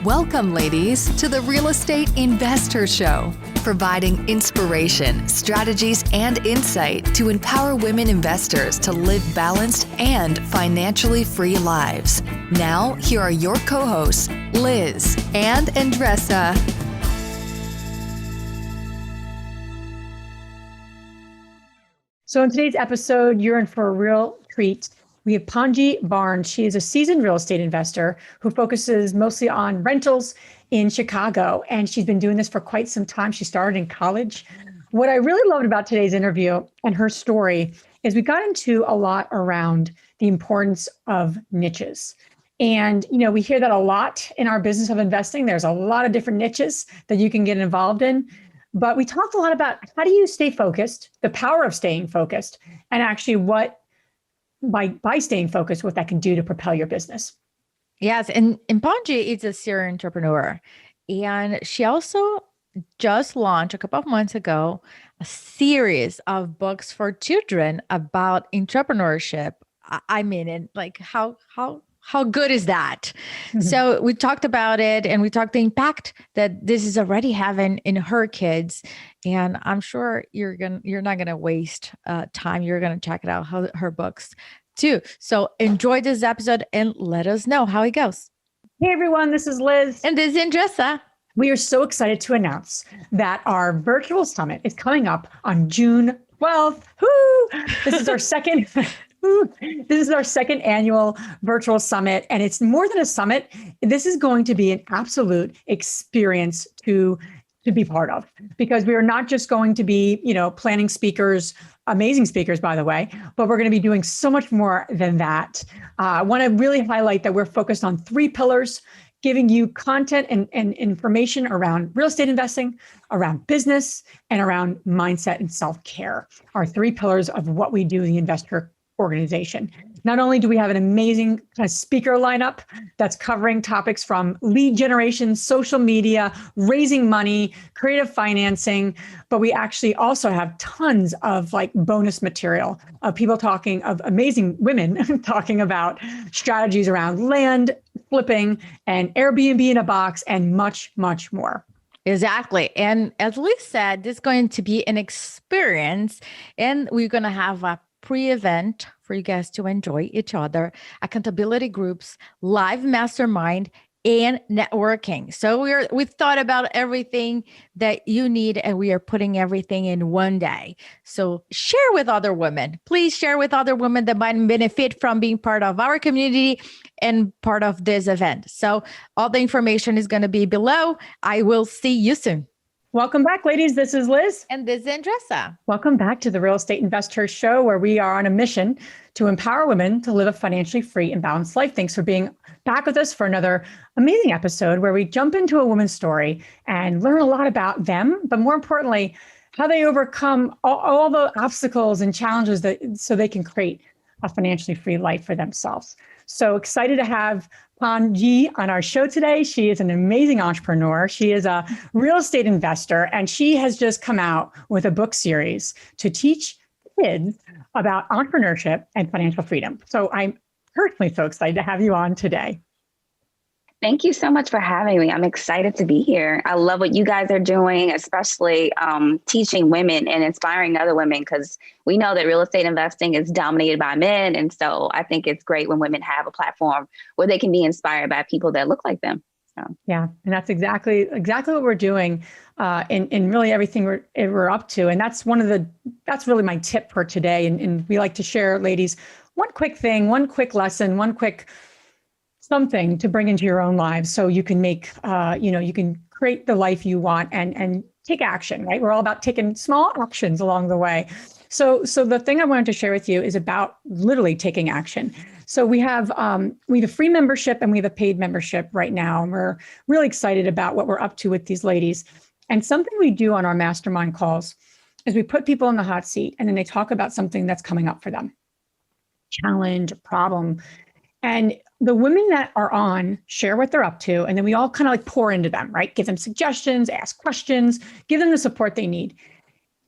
Welcome, ladies, to the Real Estate Investor Show, providing inspiration, strategies, and insight to empower women investors to live balanced and financially free lives. Now, here are your co-hosts, Liz and Andressa. So in today's episode, you're in for a real treat. We have Pongee Barnes. She is a seasoned real estate investor who focuses mostly on rentals in Chicago. And she's been doing this for quite some time. She started in college. What I really loved about today's interview and her story is we got into a lot around the importance of niches. And, we hear that a lot in our business of investing. There's a lot of different niches that you can get involved in. But we talked a lot about how do you stay focused, the power of staying focused, and actually what by staying focused, what that can do to propel your business. Yes. And Pongee is a serial entrepreneur. And she also just launched a couple of months ago a series of books for children about entrepreneurship. I mean, and like how good is that? Mm-hmm. So we talked about it and we talked the impact that this is already having in her kids. And I'm sure you're not going to waste time. You're going to check it out, her books too. So enjoy this episode and let us know how it goes. Hey everyone, this is Liz. And this is Andressa. We are so excited to announce that our virtual summit is coming up on June 12th. Woo! This is our second This is our second annual virtual summit, and it's more than a summit. This is going to be an absolute experience to be part of, because we are not just going to be, planning speakers, amazing speakers, by the way, but we're going to be doing so much more than that. I want to really highlight that we're focused on 3 pillars, giving you content and information around real estate investing, around business, and around mindset and self-care, our 3 pillars of what we do in the investor organization. Not only do we have an amazing speaker lineup that's covering topics from lead generation, social media, raising money, creative financing, but we actually also have tons of bonus material of people of amazing women talking about strategies around land flipping and Airbnb in a box and much, much more. Exactly. And as Liz said, this is going to be an experience, and we're going to have a pre-event for you guys to enjoy each other, accountability groups, live mastermind, and networking. So we've thought about everything that you need, and we are putting everything in one day. So share with other women. Please share with other women that might benefit from being part of our community and part of this event. So all the information is going to be below. I will see you soon. Welcome back, ladies. This is Liz. And this is Andressa. Welcome back to the Real Estate Investor Show, where we are on a mission to empower women to live a financially free and balanced life. Thanks for being back with us for another amazing episode where we jump into a woman's story and learn a lot about them, but more importantly, how they overcome all the obstacles and challenges so they can create a financially free life for themselves. So excited to have Pongee on our show today. She is an amazing entrepreneur. She is a real estate investor, and she has just come out with a book series to teach kids about entrepreneurship and financial freedom. So I'm personally so excited to have you on today. Thank you so much for having me. I'm excited to be here. I love what you guys are doing, especially teaching women and inspiring other women, because we know that real estate investing is dominated by men. And so I think it's great when women have a platform where they can be inspired by people that look like them. So. Yeah, and that's exactly what we're doing in really everything we're up to. And that's that's really my tip for today. And we like to share, ladies, one quick thing, one quick lesson, one quick something to bring into your own lives so you can make, you can create the life you want and take action, right? We're all about taking small actions along the way. So the thing I wanted to share with you is about literally taking action. So we have a free membership and we have a paid membership right now. And we're really excited about what we're up to with these ladies. And something we do on our mastermind calls is we put people in the hot seat and then they talk about something that's coming up for them, challenge, problem. And the women that are on share what they're up to, and then we all kind of pour into them, right? Give them suggestions, ask questions, give them the support they need.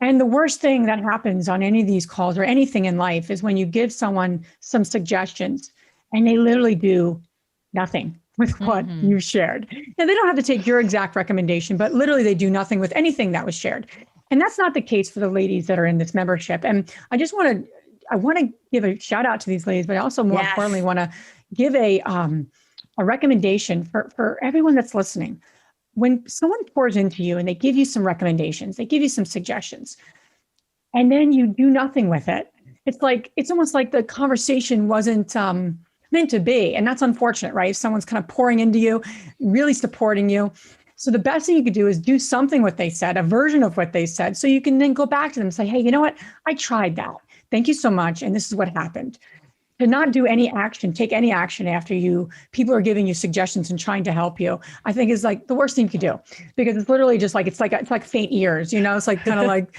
And the worst thing that happens on any of these calls or anything in life is when you give someone some suggestions and they literally do nothing with what you shared. And they don't have to take your exact recommendation, but literally they do nothing with anything that was shared. And that's not the case for the ladies that are in this membership. And I want to give a shout out to these ladies, but I also more importantly want to give a recommendation for everyone that's listening. When someone pours into you and they give you some recommendations, they give you some suggestions, and then you do nothing with it, it's almost like the conversation wasn't meant to be. And that's unfortunate, right? If someone's kind of pouring into you, really supporting you. So the best thing you could do is do something what they said, a version of what they said, so you can then go back to them and say, hey, you know what? I tried that. Thank you so much. And this is what happened. To not do any action, take any action after people are giving you suggestions and trying to help you, I think is like the worst thing you could do, because it's literally just like, it's like faint ears, it's like kind of like,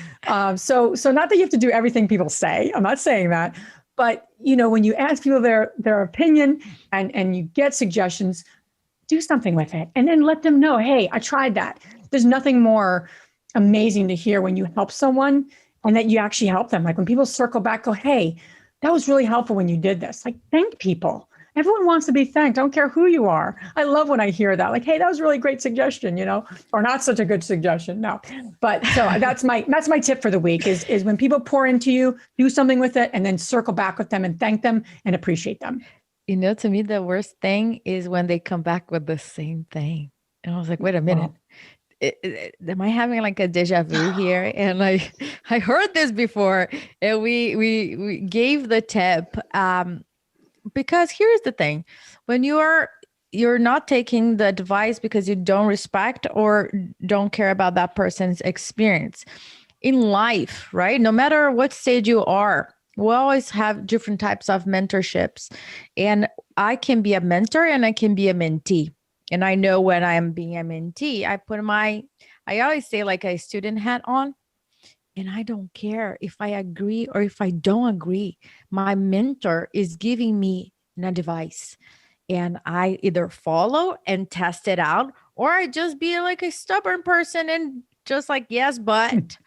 so not that you have to do everything people say. I'm not saying that, but when you ask people their opinion and you get suggestions, do something with it and then let them know, hey, I tried that. There's nothing more amazing to hear when you help someone and that you actually help them. Like when people circle back, go, hey, that was really helpful when you did this. Like, thank people. Everyone wants to be thanked. I don't care who you are. I love when I hear that. Like, hey, that was a really great suggestion, or not such a good suggestion. No, but so that's my tip for the week is when people pour into you, do something with it and then circle back with them and thank them and appreciate them. To me, the worst thing is when they come back with the same thing. And I was like, wait a minute. Am I having like a deja vu here? And I heard this before, and we gave the tip because here's the thing: when you're not taking the advice because you don't respect or don't care about that person's experience in life, right? No matter what stage you are, we always have different types of mentorships, and I can be a mentor and I can be a mentee. And I know when I'm being a mentee, I always say like a student hat on, and I don't care if I agree or if I don't agree. My mentor is giving me an advice, and I either follow and test it out, or I just be like a stubborn person and just like, yes, but,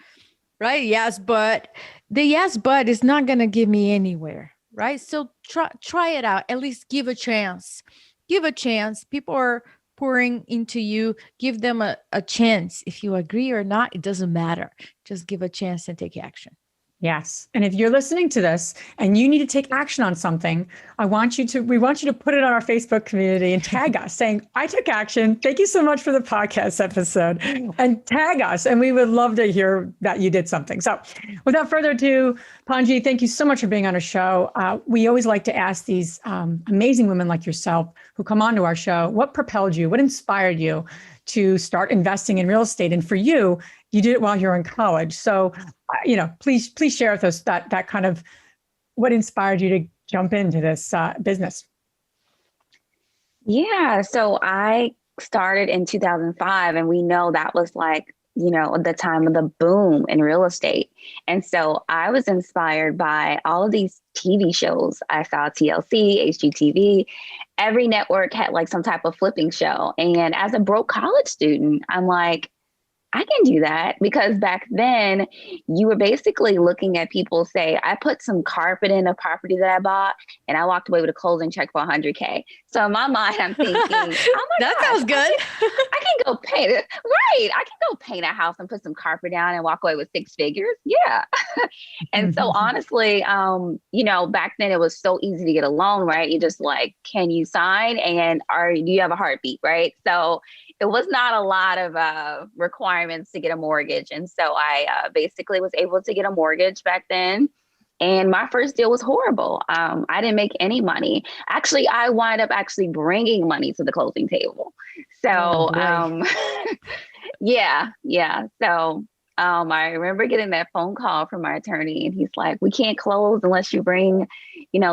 right? Yes, but the yes, but is not going to give me anywhere, right? So try it out. At least give a chance. Give a chance. People are pouring into you. Give them a chance. If you agree or not, it doesn't matter. Just give a chance and take action. Yes. And if you're listening to this and you need to take action on something, we want you to put it on our Facebook community and tag us saying, I took action. Thank you so much for the podcast episode, and tag us. And we would love to hear that you did something. So without further ado, Pongee, thank you so much for being on our show. We always like to ask these amazing women like yourself who come onto our show, what propelled you? What inspired you to start investing in real estate? And for you, you did it while you were in college. So, please share with us that kind of what inspired you to jump into this business. Yeah. So I started in 2005, and we know that was like, the time of the boom in real estate. And so I was inspired by all of these TV shows. I saw TLC, HGTV. Every network had like some type of flipping show. And as a broke college student, I'm like, I can do that, because back then you were basically looking at people say, I put some carpet in a property that I bought and I walked away with a closing check for $100K. So in my mind, I'm thinking, oh my that gosh, sounds good. I can go paint it. Right. I can go paint a house and put some carpet down and walk away with 6 figures. Yeah. And so honestly, back then it was so easy to get a loan, right? You just like, can you sign and do you have a heartbeat, right? So it was not a lot of requirements to get a mortgage. And so I basically was able to get a mortgage back then. And my first deal was horrible. I didn't make any money. Actually, I wound up bringing money to the closing table. So yeah. So I remember getting that phone call from my attorney, and he's like, we can't close unless you bring,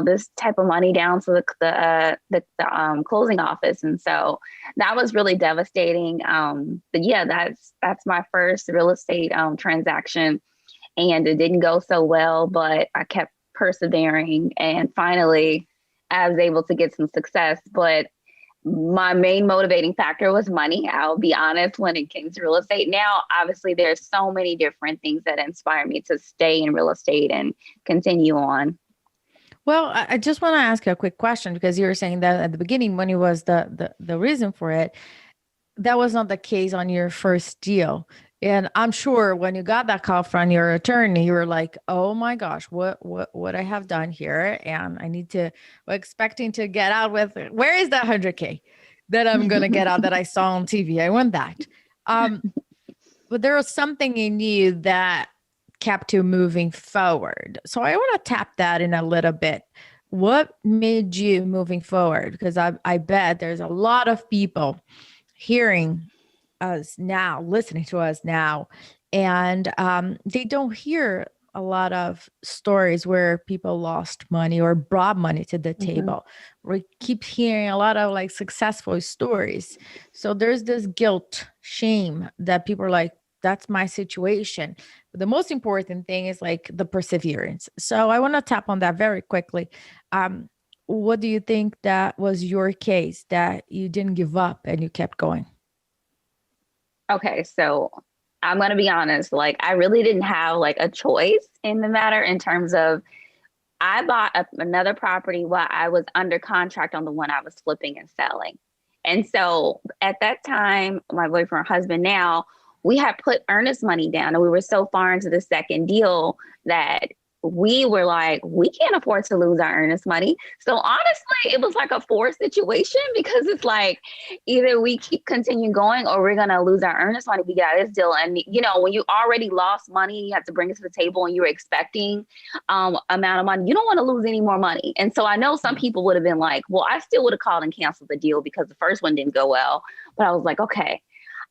this type of money down to the closing office. And so that was really devastating. But yeah, that's my first real estate transaction, and it didn't go so well, but I kept persevering, and finally I was able to get some success. But my main motivating factor was money. I'll be honest, when it came to real estate. Now, obviously, there's so many different things that inspire me to stay in real estate and continue on. Well, I just want to ask you a quick question, because you were saying that at the beginning, when it was the reason for it, that was not the case on your first deal. And I'm sure when you got that call from your attorney, you were like, "Oh my gosh, what I have done here?" And I need to, we're expecting to get out with, where is that 100K that I'm gonna get out that I saw on TV? I want that. Um, but there was something in you that kept you moving forward. So I want to tap that in a little bit. What made you moving forward? Because I bet there's a lot of people hearing us now, listening to us now, and they don't hear a lot of stories where people lost money or brought money to the table. We keep hearing a lot of like successful stories. So there's this guilt, shame that people are like, that's my situation. But the most important thing is like the perseverance. So I want to tap on that very quickly. What do you think that was your case, that you didn't give up and you kept going? Okay, so I'm going to be honest, like I really didn't have like a choice in the matter in terms of I bought another property while I was under contract on the one I was flipping and selling. And so at that time, my boyfriend, husband now, we had put earnest money down and we were so far into the second deal that we were like, we can't afford to lose our earnest money. So honestly, it was like a forced situation because it's like either we keep continue going or we're going to lose our earnest money. We got this deal. And, you know, when you already lost money, you have to bring it to the table and you were expecting amount of money, you don't want to lose any more money. And so I know some people would have been like, well, I still would have called and canceled the deal because the first one didn't go well. But I was like, okay,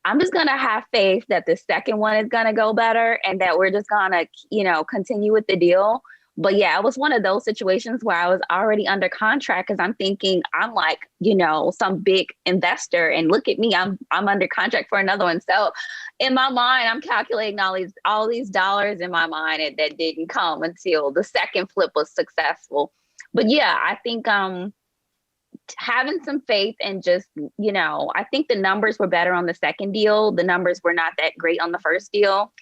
I'm just going to have faith that the second one is going to go better and that we're just going to, you know, continue with the deal. But yeah, it was one of those situations where I was already under contract because I'm thinking I'm like, you know, some big investor and look at me, I'm under contract for another one. So in my mind, I'm calculating all these dollars in my mind and that didn't come until the second flip was successful. But yeah, I think having some faith and just, you know, I think the numbers were better on the second deal. The numbers were not that great on the first deal.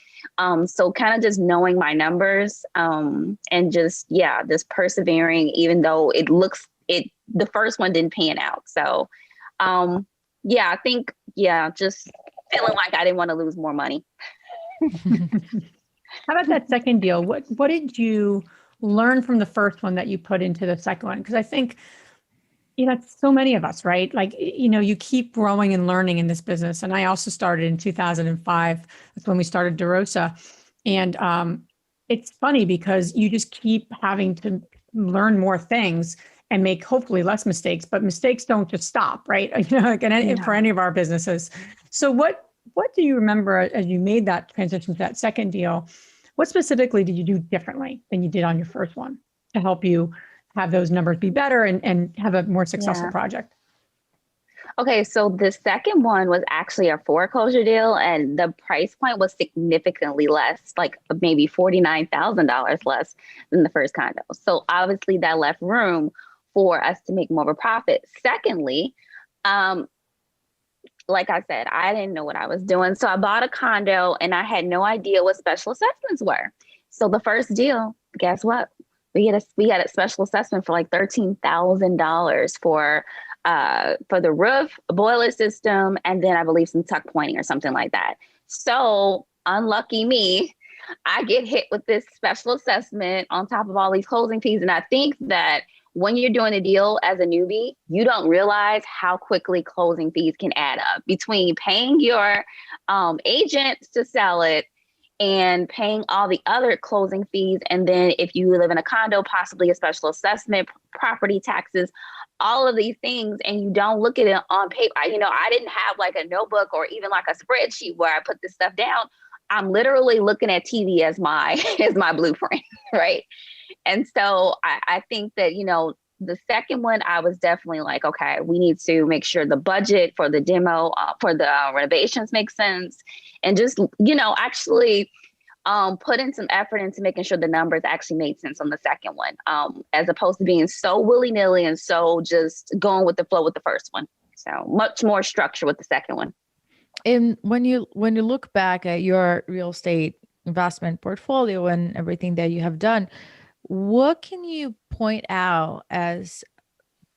So kind of just knowing my numbers and just, yeah, just persevering, even though the first one didn't pan out. So yeah, I think, yeah, just feeling like I didn't want to lose more money. How about that second deal? What did you learn from the first one that you put into the second one? Because I think, you know, so many of us, right? Like, you know, you keep growing and learning in this business. And I also started in 2005. That's when we started DeRosa. And it's funny because you just keep having to learn more things and make hopefully less mistakes, but mistakes don't just stop, right? You know, like for any of our businesses. So what do you remember as you made that transition to that second deal? What specifically did you do differently than you did on your first one to help you have those numbers be better and have a more successful project? Okay, so the second one was actually a foreclosure deal and the price point was significantly less, like maybe $49,000 less than the first condo. So obviously that left room for us to make more of a profit. Secondly, like I said, I didn't know what I was doing. So I bought a condo and I had no idea what special assessments were. So the first deal, guess what? We had a special assessment for like $13,000 for the roof, boiler system, and then I believe some tuck pointing or something like that. So unlucky me, I get hit with this special assessment on top of all these closing fees. And I think that when you're doing a deal as a newbie, you don't realize how quickly closing fees can add up between paying your agent to sell it and paying all the other closing fees. And then if you live in a condo, possibly a special assessment, property taxes, all of these things, and you don't look at it on paper. You know, I didn't have like a notebook or even like a spreadsheet where I put this stuff down. I'm literally looking at TV as my blueprint, right? And so I think that, you know, the second one, I was definitely like, okay, we need to make sure the budget for the demo, for the renovations makes sense. And just, you know, actually put in some effort into making sure the numbers actually made sense on the second one, as opposed to being so willy-nilly and so just going with the flow with the first one. So much more structure with the second one. And when you look back at your real estate investment portfolio and everything that you have done, what can you point out as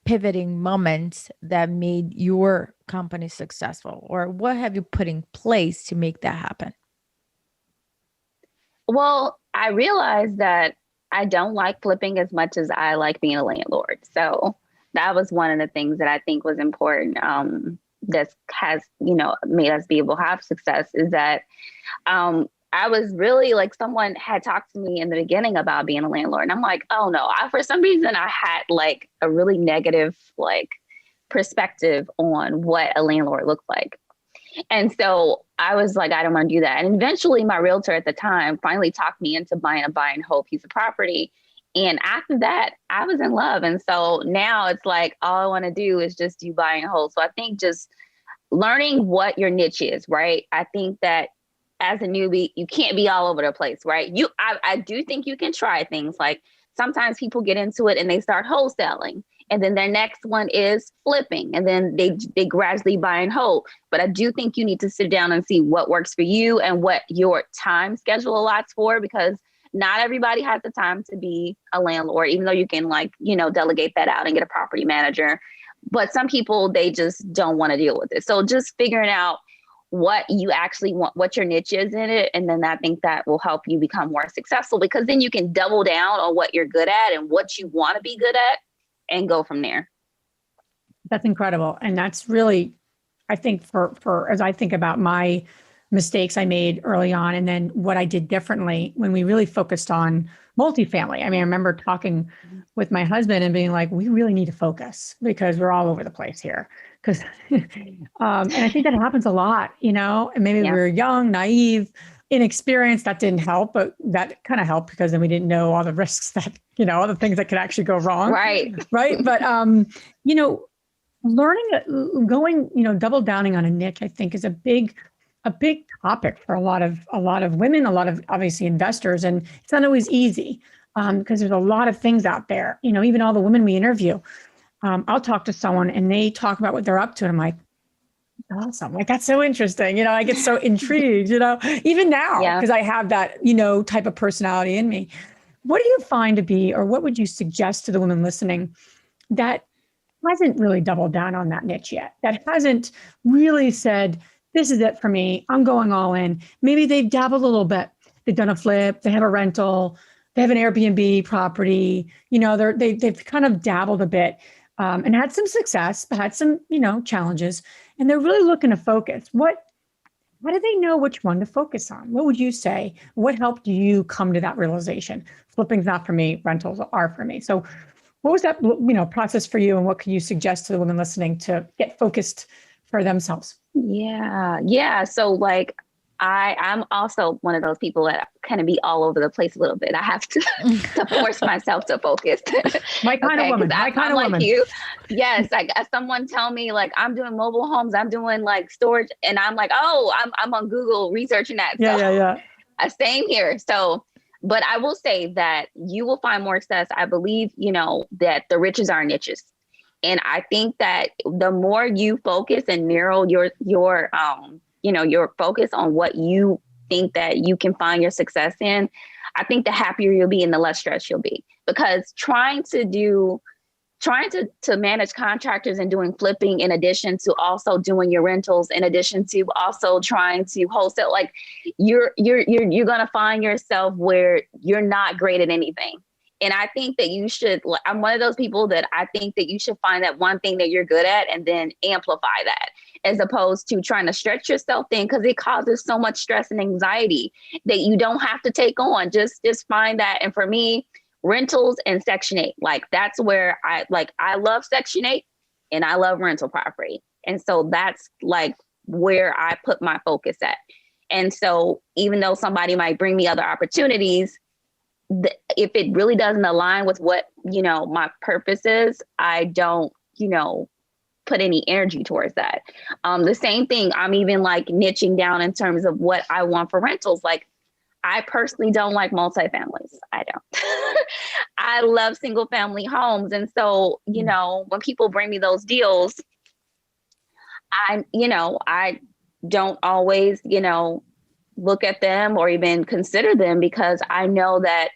pivoting moments that made your company successful, or what have you put in place to make that happen? Well, I realized that I don't like flipping as much as I like being a landlord. So that was one of the things that I think was important. That has, made us be able to have success is that I was really like, someone had talked to me in the beginning about being a landlord. And I'm like, oh no, for some reason I had like a really negative like perspective on what a landlord looked like. And so I was like, I don't want to do that. And eventually my realtor at the time finally talked me into buying a buy and hold piece of property. And after that, I was in love. And so now it's like, all I want to do is just do buy and hold. So I think just learning what your niche is, right? I think that as a newbie, you can't be all over the place, right? I do think you can try things. Like sometimes people get into it and they start wholesaling. And then their next one is flipping. And then they gradually buy and hold. But I do think you need to sit down and see what works for you and what your time schedule allots for, because not everybody has the time to be a landlord, even though you can delegate that out and get a property manager. But some people, they just don't want to deal with it. So just figuring out what you actually want, what your niche is in it. And then I think that will help you become more successful, because then you can double down on what you're good at and what you want to be good at and go from there. That's incredible. And that's really, I think for as I think about my mistakes I made early on, and then what I did differently when we really focused on multifamily. I mean, I remember talking with my husband and being like, we really need to focus because we're all over the place here. Because, and I think that happens a lot, and maybe we were young, naive, inexperienced. That didn't help, but that kind of helped because then we didn't know all the risks that, all the things that could actually go wrong. Right. Right. But, learning, going, double downing on a niche, I think is a big topic for a lot of women, a lot of obviously investors. And it's not always easy because there's a lot of things out there, even all the women we interview. I'll talk to someone and they talk about what they're up to. And I'm like, awesome. Like, that's so interesting. I get so intrigued, even now, because I have that, type of personality in me. What do you find to be, or what would you suggest to the women listening that hasn't really doubled down on that niche yet, that hasn't really said, this is it for me, I'm going all in? Maybe they've dabbled a little bit. They've done a flip, they have a rental, they have an Airbnb property, they've kind of dabbled a bit and had some success, but had some, challenges, and they're really looking to focus. How do they know which one to focus on? What would you say? What helped you come to that realization? Flipping's not for me, rentals are for me. So what was that, process for you, and what can you suggest to the women listening to get focused for themselves? Yeah. So like, I'm also one of those people that kind of be all over the place a little bit. I have to, to force myself to focus. My kind of woman. My kind of woman. You. Yes. Like someone tell me like, I'm doing mobile homes, I'm doing like storage. And I'm like, oh, I'm on Google researching that. Yeah. Same here. So, but I will say that you will find more success. I believe, that the riches are niches. And I think that the more you focus and narrow your focus on what you think that you can find your success in, I think the happier you'll be and the less stressed you'll be. Because trying to manage contractors and doing flipping, in addition to also doing your rentals, in addition to also trying to wholesale, like you're going to find yourself where you're not great at anything. And I think that you should, I'm one of those people that I think that you should find that one thing that you're good at and then amplify that, as opposed to trying to stretch yourself thin, because it causes so much stress and anxiety that you don't have to take on. Just find that. And for me, rentals and Section 8, like that's where I love Section 8 and I love rental property. And so that's like where I put my focus at. And so even though somebody might bring me other opportunities, if it really doesn't align with what, my purpose is, I don't, put any energy towards that. The same thing, I'm even like niching down in terms of what I want for rentals. Like I personally don't like multifamilies. I don't. I love single family homes. And so, when people bring me those deals, I don't always, look at them or even consider them, because I know that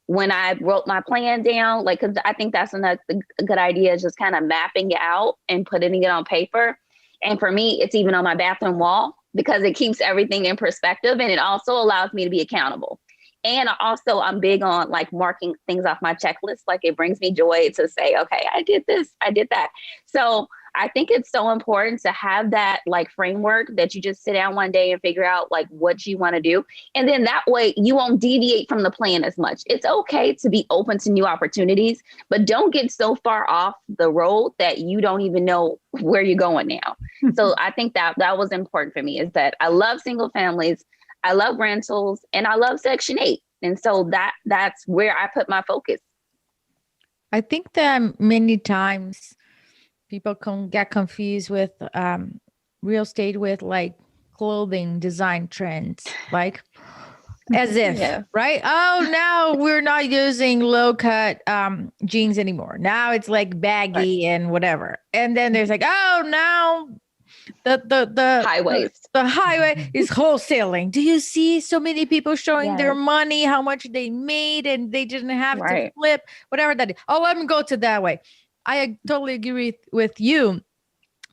when I wrote my plan down, like, cause I think that's a good idea, is just kind of mapping it out and putting it on paper. And for me, it's even on my bathroom wall because it keeps everything in perspective, and it also allows me to be accountable. And also I'm big on like marking things off my checklist. Like it brings me joy to say, okay, I did this, I did that. So I think it's so important to have that like framework that you just sit down one day and figure out like what you want to do. And then that way you won't deviate from the plan as much. It's okay to be open to new opportunities, but don't get so far off the road that you don't even know where you're going now. So I think that was important for me, is that I love single families, I love rentals, and I love Section 8. And so that's where I put my focus. I think that many times people can get confused with real estate with like clothing design trends, like as if, right? Oh, now we're not using low cut jeans anymore. Now it's like baggy and whatever. And then there's like, oh, now the highway is wholesaling. Do you see so many people showing their money, how much they made, and they didn't have to flip, whatever that is. Oh, let me go to that way. I totally agree with you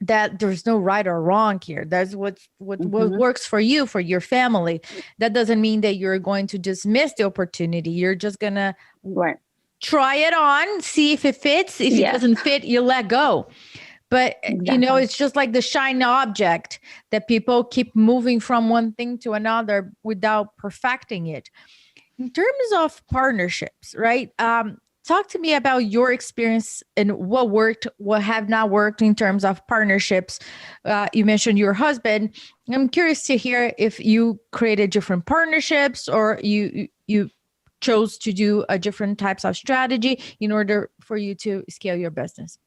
that there's no right or wrong here. That's what works for you, for your family. That doesn't mean that you're going to dismiss the opportunity. You're just going to try it on, see if it fits. If it doesn't fit, you let go. But, it's just like the shiny object that people keep moving from one thing to another without perfecting it. In terms of partnerships, right? Talk to me about your experience and what worked, what have not worked in terms of partnerships. You mentioned your husband. I'm curious to hear if you created different partnerships or you chose to do a different types of strategy in order for you to scale your business.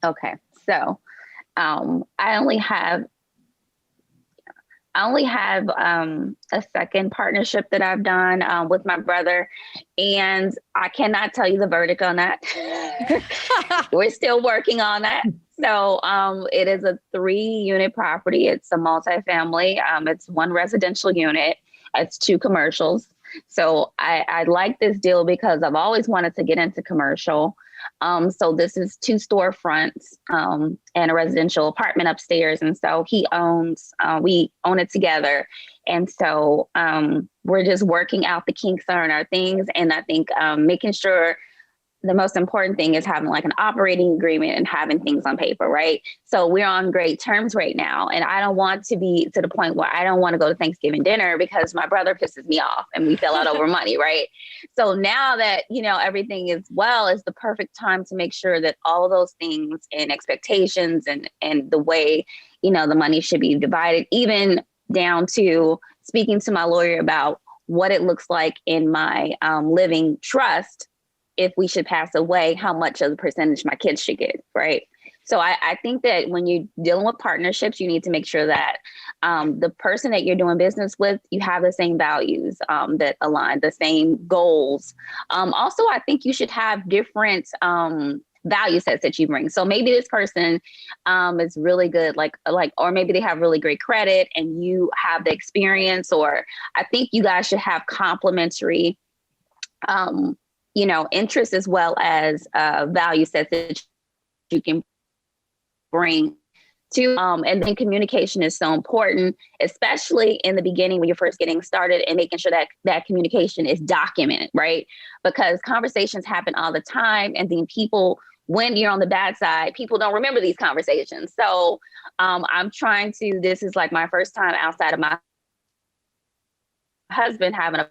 Okay, so I only have a second partnership that I've done with my brother, and I cannot tell you the verdict on that. We're still working on that. So it is a 3-unit property. It's a multifamily. It's 1 residential unit. It's 2 commercials. So I like this deal because I've always wanted to get into commercial. So this is 2 storefronts and a residential apartment upstairs. And so we own it together. And so we're just working out the kinks on our things. And I think making sure the most important thing is having like an operating agreement and having things on paper, right? So we're on great terms right now. And I don't want to be to the point where I don't want to go to Thanksgiving dinner because my brother pisses me off and we fell out over money, right? So now that, everything is the perfect time to make sure that all of those things and expectations and the way, the money should be divided, even down to speaking to my lawyer about what it looks like in my living trust. If we should pass away, how much of the percentage my kids should get, right? So I think that when you're dealing with partnerships, you need to make sure that the person that you're doing business with, you have the same values that align, the same goals. Also, I think you should have different value sets that you bring. So maybe this person is really good, or maybe they have really great credit and you have the experience, or I think you guys should have complementary interests as well as value sets that you can bring to, and then communication is so important, especially in the beginning when you're first getting started, and making sure that communication is documented, right? Because conversations happen all the time, and then people, when you're on the bad side, people don't remember these conversations. So this is like my first time outside of my husband having a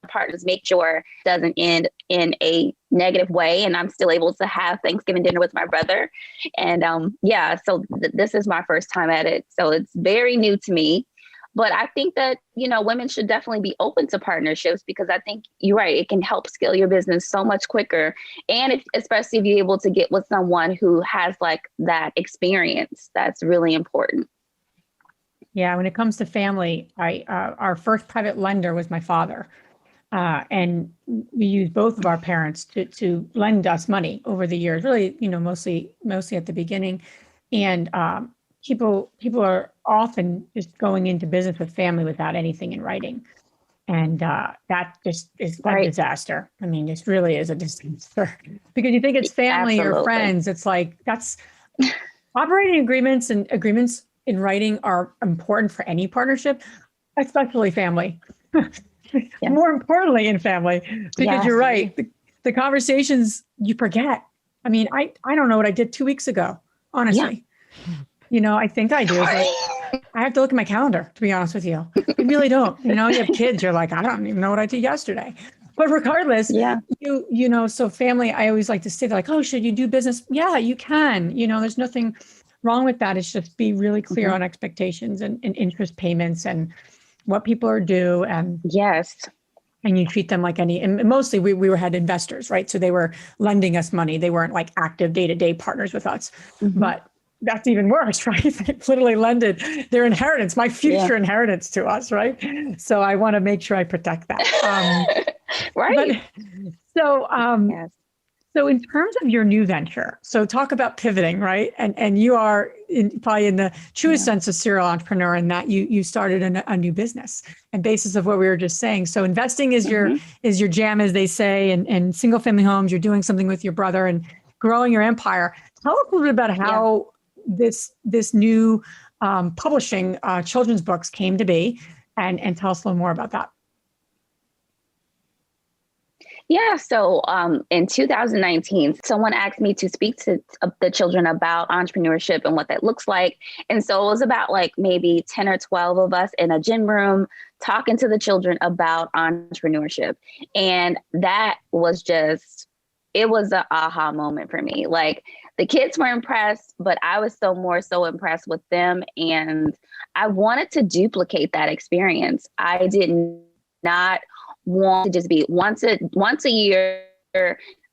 partners, make sure it doesn't end in a negative way, and I'm still able to have Thanksgiving dinner with my brother. And so this is my first time at it, so it's very new to me. But I think that women should definitely be open to partnerships, because I think you're right, it can help scale your business so much quicker, and especially if you're able to get with someone who has like that experience, that's really important. Yeah, when it comes to family, our first private lender was my father. And we used both of our parents to lend us money over the years, really, mostly at the beginning. And people are often just going into business with family without anything in writing. And that just is a Right. disaster. I mean, this really is a disaster because you think it's family or Absolutely. friends. It's like that's operating agreements, and agreements in writing are important for any partnership, especially family. Yeah. More importantly in family, because Yes. you're right. The conversations you forget. I mean, I don't know what I did 2 weeks ago, honestly. I think I do, but I have to look at my calendar, to be honest with you. I really don't. You have kids, you're like, I don't even know what I did yesterday. But regardless, Yeah. so family, I always like to say, they're like, oh, should you do business? Yeah, you can. There's nothing wrong with that. It's just be really clear on expectations and interest payments and what people are due. Yes. And you treat them like and mostly we had investors, right? So they were lending us money. They weren't like active day-to-day partners with us. But that's even worse, right? They literally lended their inheritance, my future inheritance to us, right? So I want to make sure I protect that. Right. So, Yes. so in terms of your new venture, so talk about pivoting, right? And you are probably in the truest sense a serial entrepreneur in that you started a new business and basis of what we were just saying. So investing is your jam, as they say, and single family homes. You're doing something with your brother and growing your empire. Tell us a little bit about how this new publishing children's books came to be, and tell us a little more about that. Yeah. So in 2019, someone asked me to speak to the children about entrepreneurship and what that looks like. And so it was about like maybe 10 or 12 of us in a gym room talking to the children about entrepreneurship. And that was it was an aha moment for me. Like the kids were impressed, but I was so impressed with them. And I wanted to duplicate that experience. I did not want to just be once a year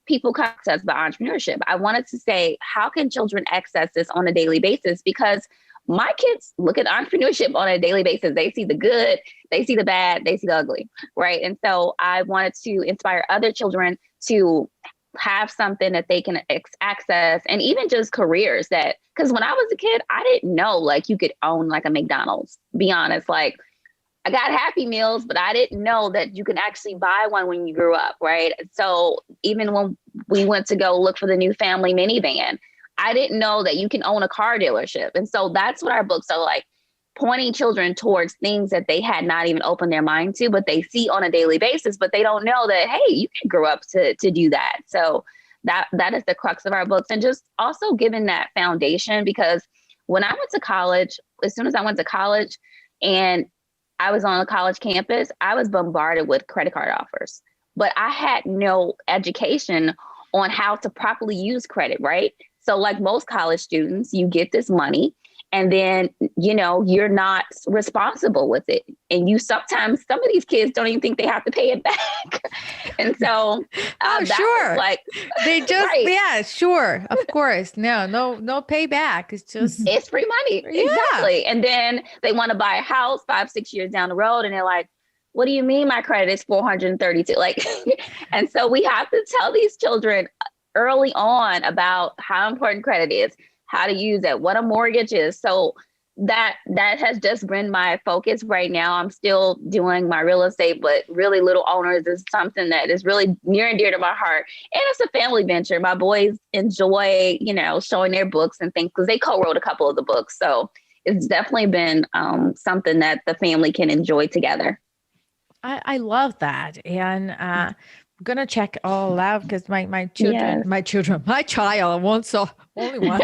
people come to us about entrepreneurship. I wanted to say, how can children access this on a daily basis? Because my kids look at entrepreneurship on a daily basis. They see the good, they see the bad, they see the ugly, right? And so I wanted to inspire other children to have something that they can access, and even just careers because when I was a kid, I didn't know like you could own like a McDonald's, be honest. Like I got Happy Meals, but I didn't know that you can actually buy one when you grew up, right? So even when we went to go look for the new family minivan, I didn't know that you can own a car dealership. And so that's what our books are like, pointing children towards things that they had not even opened their mind to, but they see on a daily basis, but they don't know that, hey, you can grow up to do that. So that is the crux of our books. And just also giving that foundation, because when I went to college, as soon as I went to college and I was on a college campus, I was bombarded with credit card offers, but I had no education on how to properly use credit, right? So like most college students, you get this money and then, you're not responsible with it. And sometimes some of these kids don't even think they have to pay it back. And so, sure. Like they just, right. Yeah, sure. Of course. No payback. It's just, it's free money. Yeah. Exactly. And then they want to buy a house 5-6 years down the road. And they're like, what do you mean my credit is 432? Like, and so we have to tell these children early on about how important credit is, how to use it, what a mortgage is. So that has just been my focus right now. I'm still doing my real estate, but really Little Owners is something that is really near and dear to my heart. And it's a family venture. My boys enjoy, showing their books and things because they co-wrote a couple of the books. So it's definitely been something that the family can enjoy together. I love that. And I'm gonna check all out because my child wants only one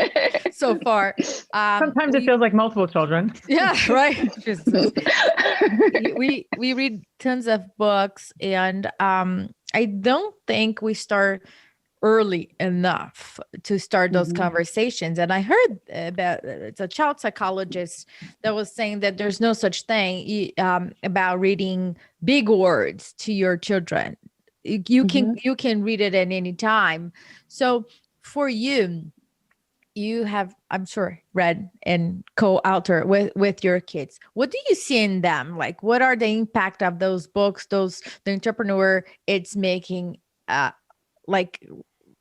so far. Sometimes it feels like multiple children. Yeah, right. we read tons of books, and I don't think we start early enough to start those conversations. And I heard about it's a child psychologist that was saying that there's no such thing about reading big words to your children. You can read it at any time. So for you have, I'm sure, read and co-author with your kids. What do you see in them? Like, what are the impact of those books, the entrepreneur it's making, like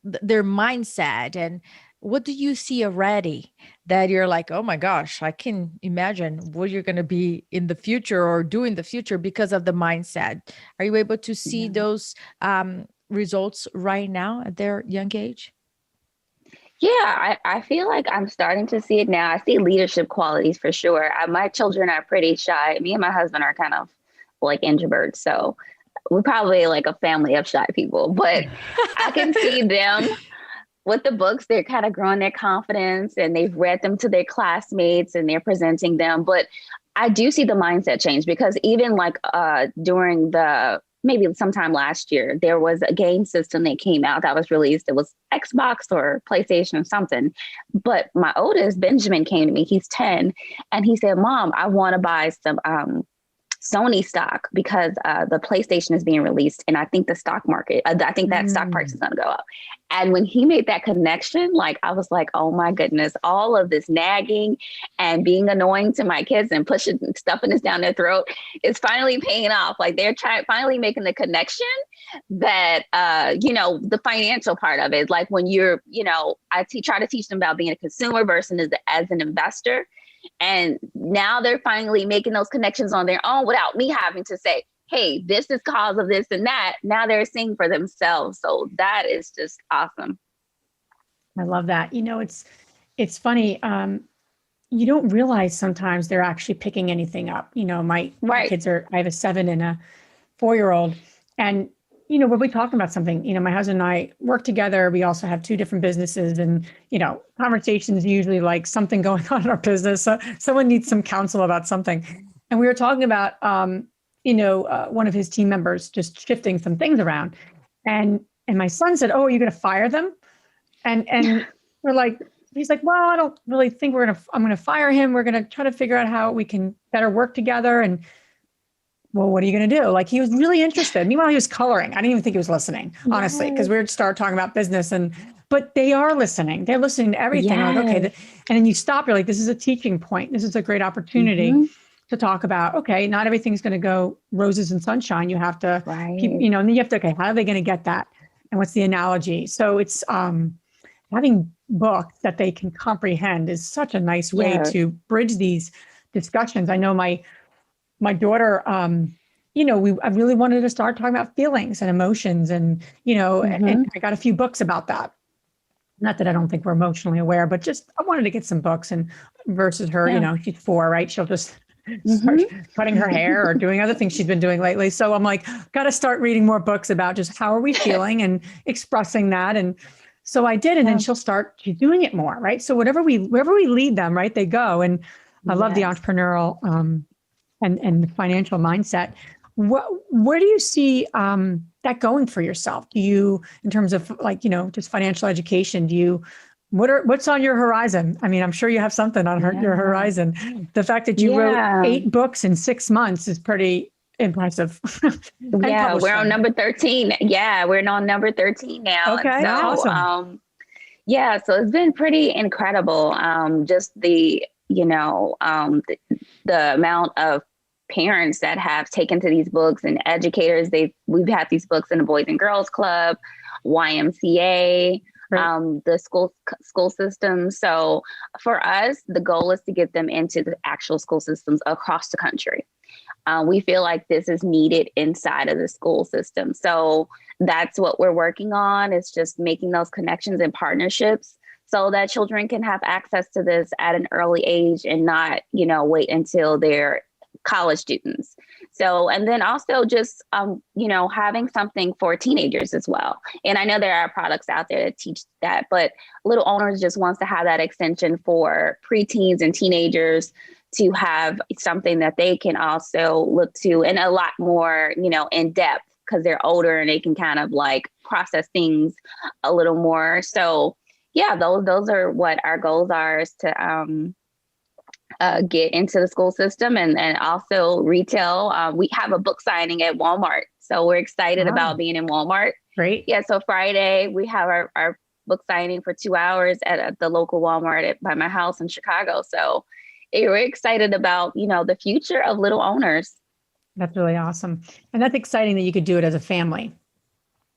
their mindset, and what do you see already that you're like, oh my gosh, I can imagine what you're going to be in the future or do in the future because of the mindset? Are you able to see those results right now at their young age? Yeah, I feel like I'm starting to see it now. I see leadership qualities for sure. My children are pretty shy. Me and my husband are kind of like introverts. So we're probably like a family of shy people, but I can see them with the books. They're kind of growing their confidence and they've read them to their classmates and they're presenting them. But I do see the mindset change because even like during maybe sometime last year, there was a game system that came out that was released. It was Xbox or PlayStation or something. But my oldest, Benjamin, came to me. He's 10. And he said, Mom, I want to buy some Sony stock because the PlayStation is being released. And I think the stock market, I think that stock price is going to go up. And when he made that connection, like, I was like, oh my goodness, all of this nagging and being annoying to my kids and stuffing this down their throat is finally paying off. Like they're finally making the connection that, the financial part of it, like when you're, I try to teach them about being a consumer versus as an investor. And now they're finally making those connections on their own without me having to say, hey, this is cause of this and that. Now they're seeing for themselves. So that is just awesome. I love that. It's funny. You don't realize sometimes they're actually picking anything up. My kids I have a 7 and a 4-year-old. And, when we talk about something, my husband and I work together. We also have 2 different businesses and, conversations usually like something going on in our business. So someone needs some counsel about something. And we were talking about, one of his team members just shifting some things around. And my son said, oh, are you going to fire them? And we're like, he's like, well, I don't really think I'm going to fire him. We're going to try to figure out how we can better work together. And well, what are you going to do? Like, he was really interested. Meanwhile, he was coloring. I didn't even think he was listening, honestly, because we would start talking about business but they are listening. They're listening to everything. Yes. Like, okay. And then you stop, you're like, this is a teaching point. This is a great opportunity to talk about, okay, not everything's going to go roses and sunshine. You have to keep, and then you have to, okay, how are they going to get that? And what's the analogy? So it's having books that they can comprehend is such a nice way to bridge these discussions. I know my daughter, I really wanted to start talking about feelings and emotions and, and I got a few books about that. Not that I don't think we're emotionally aware, but just I wanted to get some books and versus her, she's 4, right? She'll just start cutting her hair or doing other things she's been doing lately. So I'm like, got to start reading more books about just how are we feeling and expressing that. And so I did, and then she's doing it more, right? So wherever we lead them, right, they go. And I love the entrepreneurial and the financial mindset. Where do you see that going for yourself? Do you, in terms of like, just financial education, what's on your horizon? I mean, I'm sure you have something on your horizon. The fact that you wrote 8 books in 6 months is pretty impressive. We're on number 13. Yeah, we're on number 13 now. Okay, so, awesome. So it's been pretty incredible. Just the amount of parents that have taken to these books and educators. We've had these books in the Boys and Girls Club, YMCA, the school system. So for us, the goal is to get them into the actual school systems across the country. We feel like this is needed inside of the school system. So that's what we're working on. It's just making those connections and partnerships so that children can have access to this at an early age and not, wait until they're college students. So, and then also just, having something for teenagers as well. And I know there are products out there that teach that, but Little Owners just wants to have that extension for preteens and teenagers to have something that they can also look to and a lot more, in depth because they're older and they can kind of like process things a little more. So those are what our goals are, is to, get into the school system and also retail. We have a book signing at Walmart. So we're excited about being in Walmart. Great. Yeah. So Friday we have our book signing for 2 hours at the local Walmart by my house in Chicago. So we're excited about, the future of Little Owners. That's really awesome. And that's exciting that you could do it as a family.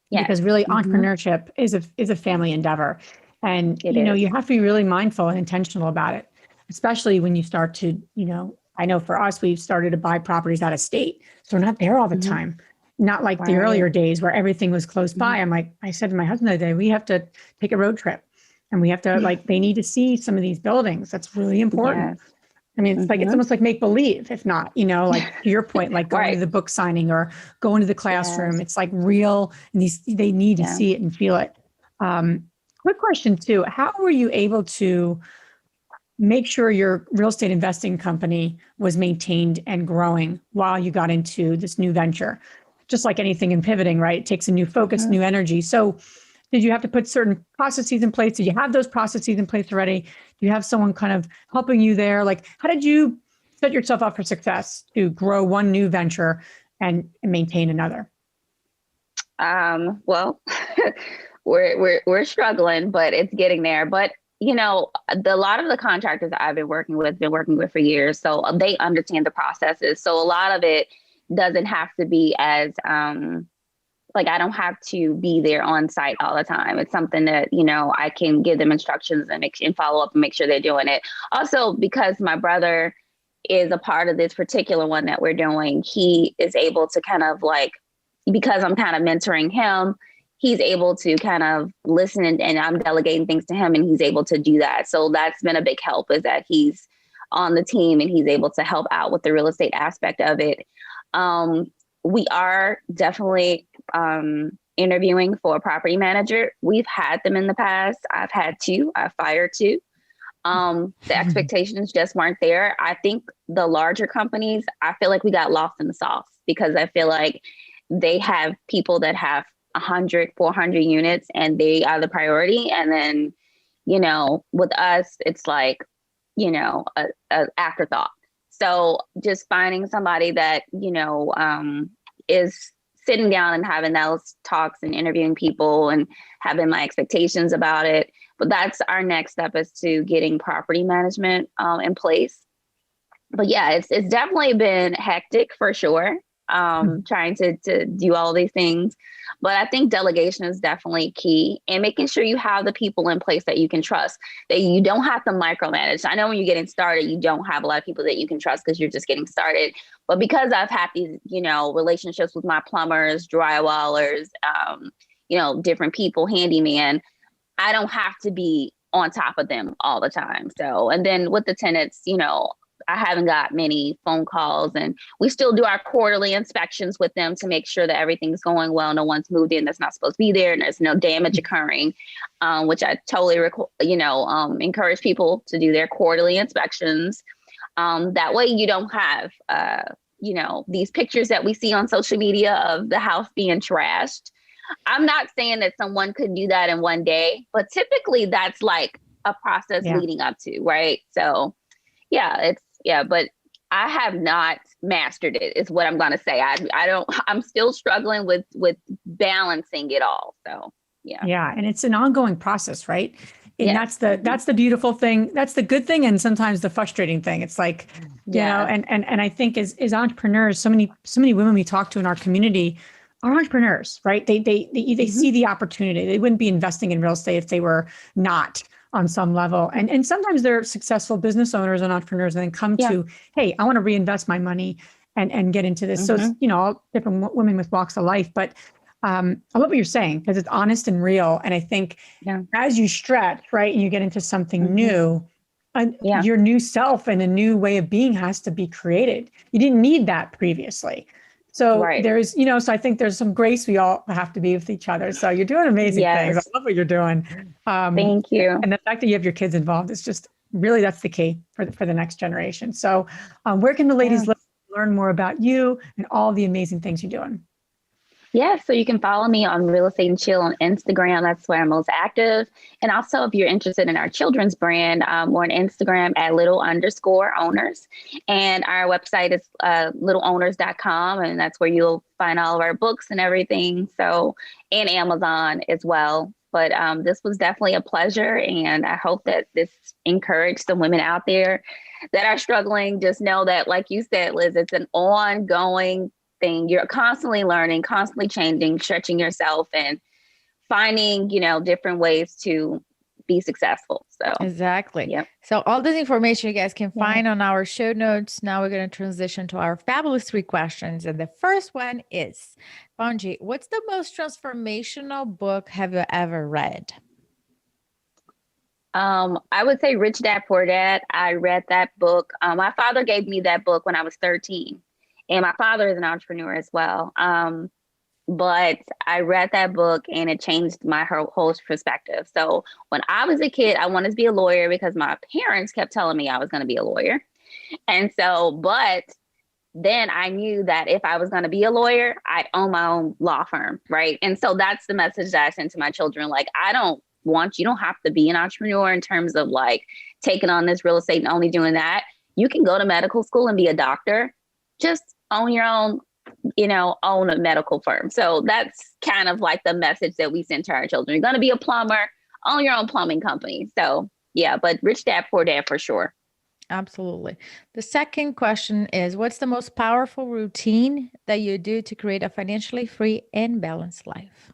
Yeah. Because really entrepreneurship is a family endeavor. And, It you is. have to be really mindful and intentional about it, especially when you start to, I know for us, we've started to buy properties out of state. So we're not there all the Mhm. time. Not like the Right. earlier days where everything was close by. I said to my husband the other day, we have to take a road trip and we have to they need to see some of these buildings. That's really important. Yes. I mean, it's almost like make believe, if not, like to your point, like going Right. to the book signing or going to the classroom. Yes. It's like real, and they need to Yeah. see it and feel it. Quick question too: how were you able to make sure your real estate investing company was maintained and growing while you got into this new venture? Just like anything in pivoting, right? It takes a new focus, new energy. So did you have to put certain processes in place? Did you have those processes in place already? Do you have someone kind of helping you there? Like, how did you set yourself up for success to grow one new venture and maintain another? Well, we're struggling, but it's getting there. But a lot of the contractors that I've been working with for years, so they understand the processes. So a lot of it doesn't have to be as like I don't have to be there on site all the time. It's something that I can give them instructions and follow up and make sure they're doing it. Also, because my brother is a part of this particular one that we're doing, he is able to kind of because I'm kind of mentoring him, he's able to kind of listen and I'm delegating things to him and he's able to do that. So that's been a big help, is that he's on the team and he's able to help out with the real estate aspect of it. We are definitely interviewing for a property manager. We've had them in the past. I've had two. I've fired two. The expectations just weren't there. I think the larger companies, I feel like we got lost in the sauce because I feel like they have people that have 100, 400 units and they are the priority. And then, with us, it's like, a afterthought. So just finding somebody that, is sitting down and having those talks and interviewing people and having my expectations about it. But that's our next step, is to getting property management in place. But yeah, it's definitely been hectic for sure. Trying to do all these things. But I think delegation is definitely key, and making sure you have the people in place that you can trust, that you don't have to micromanage. I know when you're getting started, you don't have a lot of people that you can trust because you're just getting started. But because I've had these, relationships with my plumbers, drywallers, different people, handyman, I don't have to be on top of them all the time. So, and then with the tenants, I haven't got many phone calls, and we still do our quarterly inspections with them to make sure that everything's going well. No one's moved in that's not supposed to be there, and there's no damage occurring, which I totally, encourage people to do their quarterly inspections. That way you don't have, these pictures that we see on social media of the house being trashed. I'm not saying that someone could do that in one day, but typically that's like a process leading up to, right? So but I have not mastered it, is what I'm going to say. I'm still struggling with balancing it all. So, yeah. Yeah. And it's an ongoing process, right? And that's the beautiful thing. That's the good thing. And sometimes the frustrating thing. It's like, and I think as entrepreneurs, so many women we talk to in our community are entrepreneurs, right? They see the opportunity. They wouldn't be investing in real estate if they were not on some level. And sometimes they're successful business owners and entrepreneurs and then come to, hey, I want to reinvest my money and get into this. So it's, all different women with walks of life. But I love what you're saying, because it's honest and real. And I think as you stretch, right, and you get into something new, your new self and a new way of being has to be created. You didn't need that previously. So there's, so I think there's some grace we all have to be with each other. So you're doing amazing things. I love what you're doing. Thank you. And the fact that you have your kids involved is just really, that's the key for the next generation. So where can the ladies learn more about you and all the amazing things you're doing? Yeah, so you can follow me on Real Estate and Chill on Instagram. That's where I'm most active. And also, if you're interested in our children's brand, we're on Instagram at _owners. And our website is littleowners.com. And that's where you'll find all of our books and everything. So, and Amazon as well. But this was definitely a pleasure. And I hope that this encouraged some women out there that are struggling. Just know that, like you said, Liz, it's an ongoing thing. You're constantly learning, constantly changing, stretching yourself, and finding, different ways to be successful. So Exactly. yep. So all this information you guys can find on our show notes. Now we're going to transition to our fabulous 3 questions. And the first one is, Pongee, what's the most transformational book have you ever read? I would say Rich Dad Poor Dad. I read that book. My father gave me that book when I was 13, and my father is an entrepreneur as well. But I read that book and it changed my whole perspective. So when I was a kid, I wanted to be a lawyer because my parents kept telling me I was going to be a lawyer. And so, but then I knew that if I was going to be a lawyer, I'd own my own law firm. Right. And so that's the message that I sent to my children. Like, you don't have to be an entrepreneur in terms of like taking on this real estate and only doing that. You can go to medical school and be a doctor. Just own your own, own a medical firm. So that's kind of like the message that we send to our children. You're going to be a plumber, own your own plumbing company. So yeah, but Rich Dad, Poor Dad for sure. Absolutely. The second question is, what's the most powerful routine that you do to create a financially free and balanced life?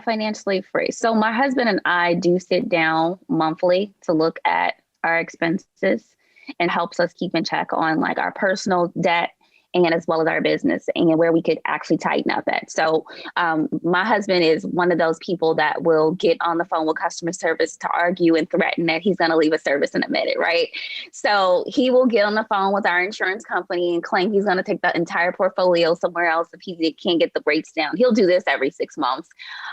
Financially free. So my husband and I do sit down monthly to look at our expenses and helps us keep in check on like our personal debt and as well as our business and where we could actually tighten up at. So my husband is one of those people that will get on the phone with customer service to argue and threaten that he's going to leave a service in a minute, right? So he will get on the phone with our insurance company and claim he's going to take the entire portfolio somewhere else if he can't get the rates down. He'll do this every 6 months.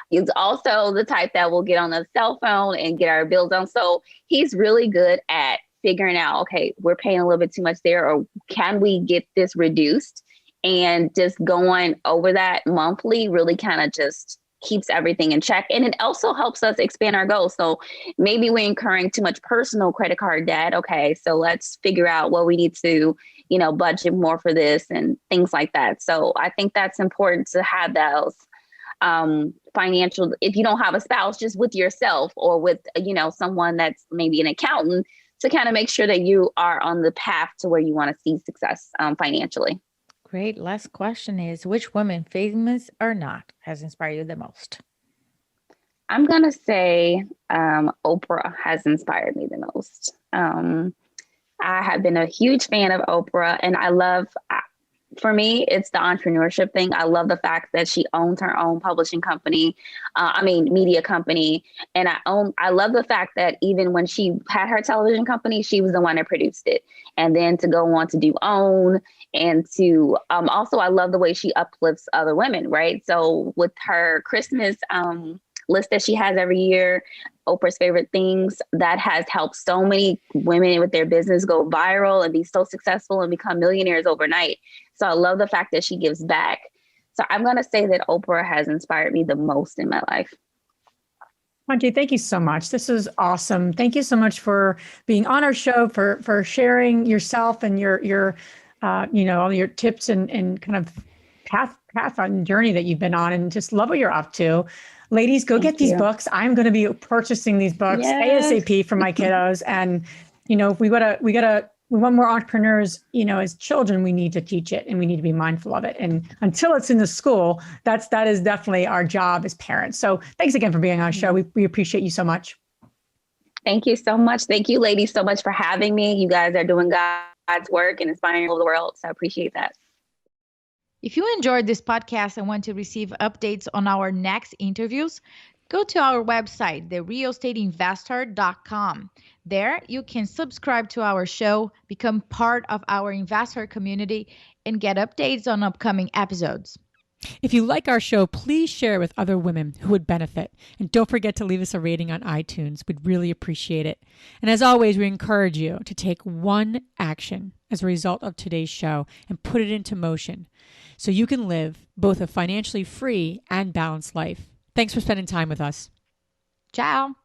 He's also the type that will get on the cell phone and get our bills done. So he's really good at figuring out, okay, we're paying a little bit too much there, or can we get this reduced? And just going over that monthly really kind of just keeps everything in check. And it also helps us expand our goals. So maybe we're incurring too much personal credit card debt. Okay, so let's figure out what we need to, budget more for this and things like that. So I think that's important to have those financial, if you don't have a spouse, just with yourself or with, someone that's maybe an accountant, to kind of make sure that you are on the path to where you want to see success financially. Great. Last question is, which woman, famous or not, has inspired you the most? I'm going to say Oprah has inspired me the most. I have been a huge fan of Oprah, and for me, it's the entrepreneurship thing. I love the fact that she owns her own publishing company, media company. And I love the fact that even when she had her television company, she was the one that produced it. And then to go on to do OWN and to also, I love the way she uplifts other women, right? So with her Christmas list that she has every year, Oprah's favorite things, that has helped so many women with their business go viral and be so successful and become millionaires overnight. So I love the fact that she gives back. So I'm going to say that Oprah has inspired me the most in my life. Pongee, thank you so much. This is awesome. Thank you so much for being on our show, for sharing yourself and your all your tips and kind of path on journey that you've been on, and just love what you're up to. Ladies, go get these books. I'm going to be purchasing these books ASAP for my kiddos. And, we want more entrepreneurs, as children, we need to teach it and we need to be mindful of it. And until it's in the school, that is definitely our job as parents. So thanks again for being on our show. We appreciate you so much. Thank you so much. Thank you, ladies, so much for having me. You guys are doing God's work and inspiring all over the world. So I appreciate that. If you enjoyed this podcast and want to receive updates on our next interviews, go to our website, therealestateinvestor.com. There, you can subscribe to our show, become part of our investor community, and get updates on upcoming episodes. If you like our show, please share it with other women who would benefit. And don't forget to leave us a rating on iTunes. We'd really appreciate it. And as always, we encourage you to take one action as a result of today's show and put it into motion so you can live both a financially free and balanced life. Thanks for spending time with us. Ciao.